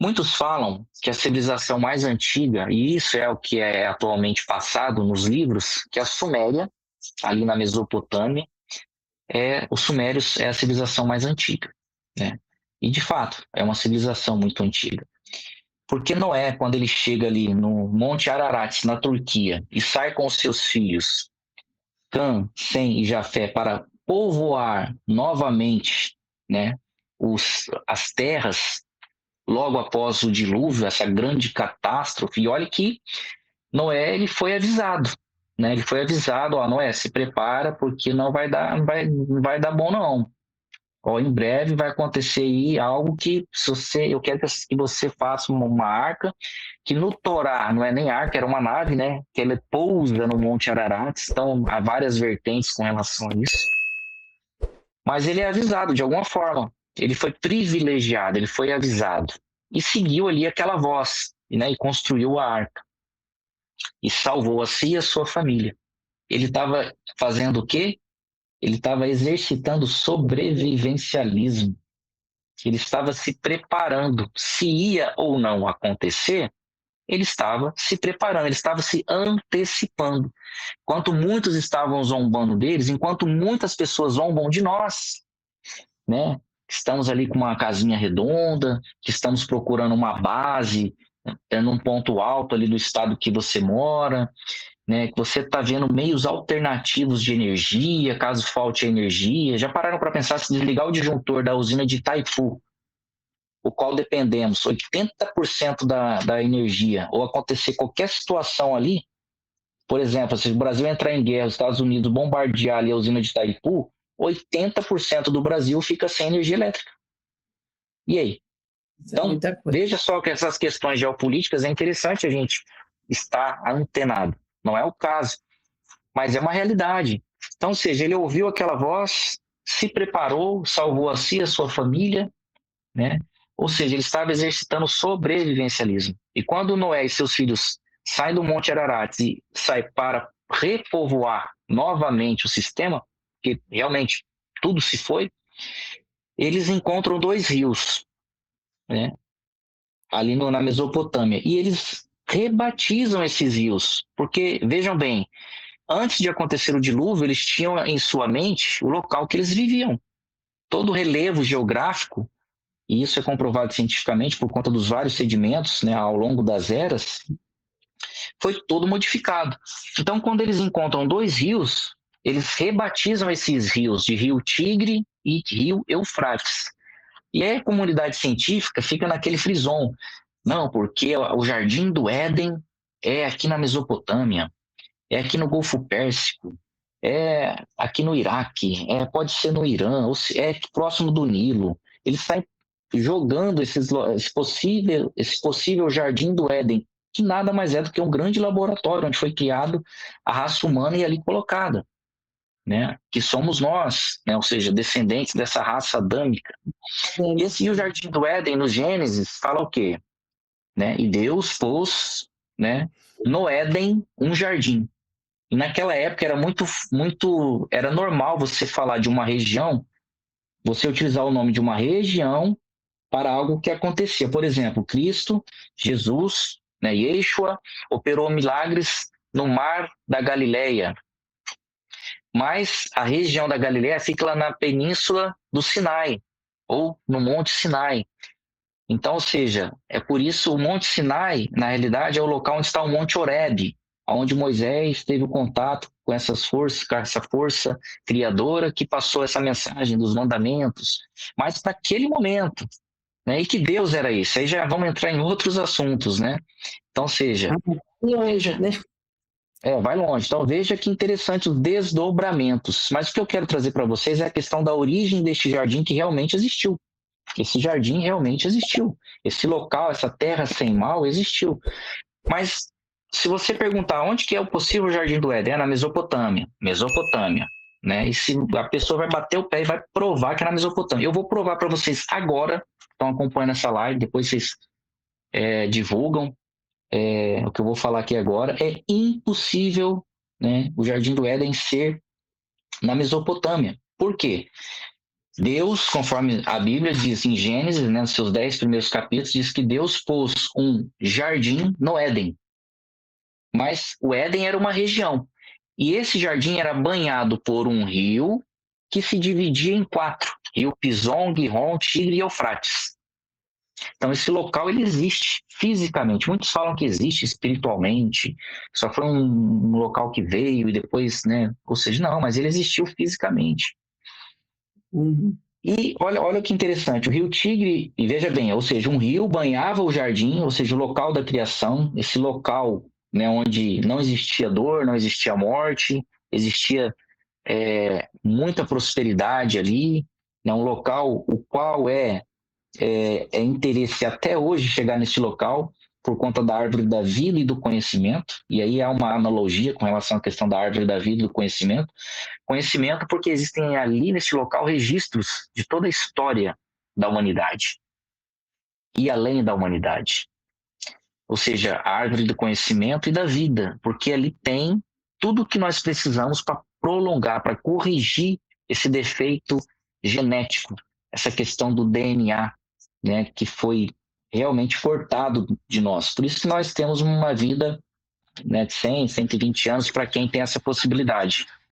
Muitos falam que a civilização mais antiga, e isso é o que é atualmente passado nos livros, que a Suméria, ali na Mesopotâmia, os Sumérios é a civilização mais antiga, né? E de fato, é uma civilização muito antiga. Porque Noé, quando ele chega ali no Monte Ararat, na Turquia, e sai com os seus filhos, Cã, Sem e Jafé, para povoar novamente, né, as terras logo após o dilúvio, essa grande catástrofe. E olha que Noé ele foi avisado, né? Ele foi avisado, ó, Noé, se prepara porque não vai dar bom não. Ó, em breve vai acontecer aí algo que se você, eu quero que você faça uma arca que no Torá não é nem arca, era uma nave, né? Que ele pousa no Monte Ararat. Então há várias vertentes com relação a isso. Mas ele é avisado de alguma forma. Ele foi privilegiado, ele foi avisado. E seguiu ali aquela voz, né? E construiu a arca. E salvou a si e a sua família. Ele estava fazendo o quê? Ele estava exercitando sobrevivencialismo. Ele estava se preparando. Se ia ou não acontecer, ele estava se preparando, ele estava se antecipando. Enquanto muitos estavam zombando deles, enquanto muitas pessoas zombam de nós, né? Estamos ali com uma casinha redonda, que estamos procurando uma base, num ponto alto ali do estado que você mora, né? Que você está vendo meios alternativos de energia, caso falte energia. Já pararam para pensar se desligar o disjuntor da usina de Itaipu, o qual dependemos 80% da energia, ou acontecer qualquer situação ali, por exemplo, se o Brasil entrar em guerra, os Estados Unidos bombardear ali a usina de Itaipu, 80% do Brasil fica sem energia elétrica. E aí? Então, veja só que essas questões geopolíticas é interessante a gente estar antenado. Não é o caso, mas é uma realidade. Então, ou seja, ele ouviu aquela voz, se preparou, salvou a si e a sua família, né? Ou seja, ele estava exercitando sobrevivencialismo. E quando Noé e seus filhos saem do Monte Ararat e saem para repovoar novamente o sistema, que realmente tudo se foi, eles encontram dois rios, né? Ali na Mesopotâmia. E eles rebatizam esses rios, porque, vejam bem, antes de acontecer o dilúvio, eles tinham em sua mente o local que eles viviam. Todo o relevo geográfico, e isso é comprovado cientificamente por conta dos vários sedimentos, né, ao longo das eras, foi todo modificado. Então, quando eles encontram dois rios, eles rebatizam esses rios de Rio Tigre e Rio Eufrates. E aí a comunidade científica fica naquele frisson. Não, porque o Jardim do Éden é aqui na Mesopotâmia, é aqui no Golfo Pérsico, é aqui no Iraque, pode ser no Irã, ou é próximo do Nilo. Eles saem jogando esse possível Jardim do Éden, que nada mais é do que um grande laboratório onde foi criado a raça humana e ali colocada, né? Que somos nós, né? Ou seja, descendentes dessa raça adâmica. E assim, o Jardim do Éden, no Gênesis, fala o quê? Né? E Deus pôs, né, no Éden um jardim. E naquela época era era normal você falar de uma região, você utilizar o nome de uma região para algo que acontecia. Por exemplo, Cristo, Jesus, né, Yeshua, operou milagres no mar da Galileia. Mas a região da Galileia fica lá na península do Sinai, ou no Monte Sinai. Então, ou seja, é por isso o Monte Sinai, na realidade, é o local onde está o Monte Horebe, onde Moisés teve o contato com essa força criadora que passou essa mensagem dos mandamentos, mas naquele momento, né? E que Deus era esse? Aí já vamos entrar em outros assuntos, né? Então, ou seja, veja, né? vai longe. Então, veja que interessante os desdobramentos. Mas o que eu quero trazer para vocês é a questão da origem deste jardim que realmente existiu. Esse jardim realmente existiu. Esse local, essa terra sem mal existiu. Mas se você perguntar onde que é o possível jardim do Éden, é na Mesopotâmia. Mesopotâmia. Né? E se a pessoa vai bater o pé e vai provar que é na Mesopotâmia. Eu vou provar para vocês agora, estão acompanhando essa live, depois vocês divulgam o que eu vou falar aqui agora. É impossível, né, o jardim do Éden ser na Mesopotâmia. Por quê? Deus, conforme a Bíblia diz em Gênesis, né, nos seus 10 primeiros capítulos, diz que Deus pôs um jardim no Éden. Mas o Éden era uma região. E esse jardim era banhado por um rio que se dividia em 4. Rio Pison, Gihon, Tigre e Eufrates. Então esse local ele existe fisicamente. Muitos falam que existe espiritualmente, só foi um local que veio e depois, né? Ou seja, não, mas ele existiu fisicamente. Uhum. E olha que interessante, o rio Tigre, e veja bem, ou seja, um rio banhava o jardim, ou seja, o local da criação, esse local, né, onde não existia dor, não existia morte, existia muita prosperidade ali, né, um local o qual é interesse até hoje chegar nesse local por conta da árvore da vida e do conhecimento, e aí há uma analogia com relação à questão da árvore da vida e do conhecimento. Conhecimento porque existem ali nesse local registros de toda a história da humanidade e além da humanidade. Ou seja, a árvore do conhecimento e da vida, porque ali tem tudo o que nós precisamos para prolongar, para corrigir esse defeito genético, essa questão do DNA, né, que foi realmente cortado de nós. Por isso que nós temos uma vida, né, de 100, 120 anos para quem tem essa possibilidade.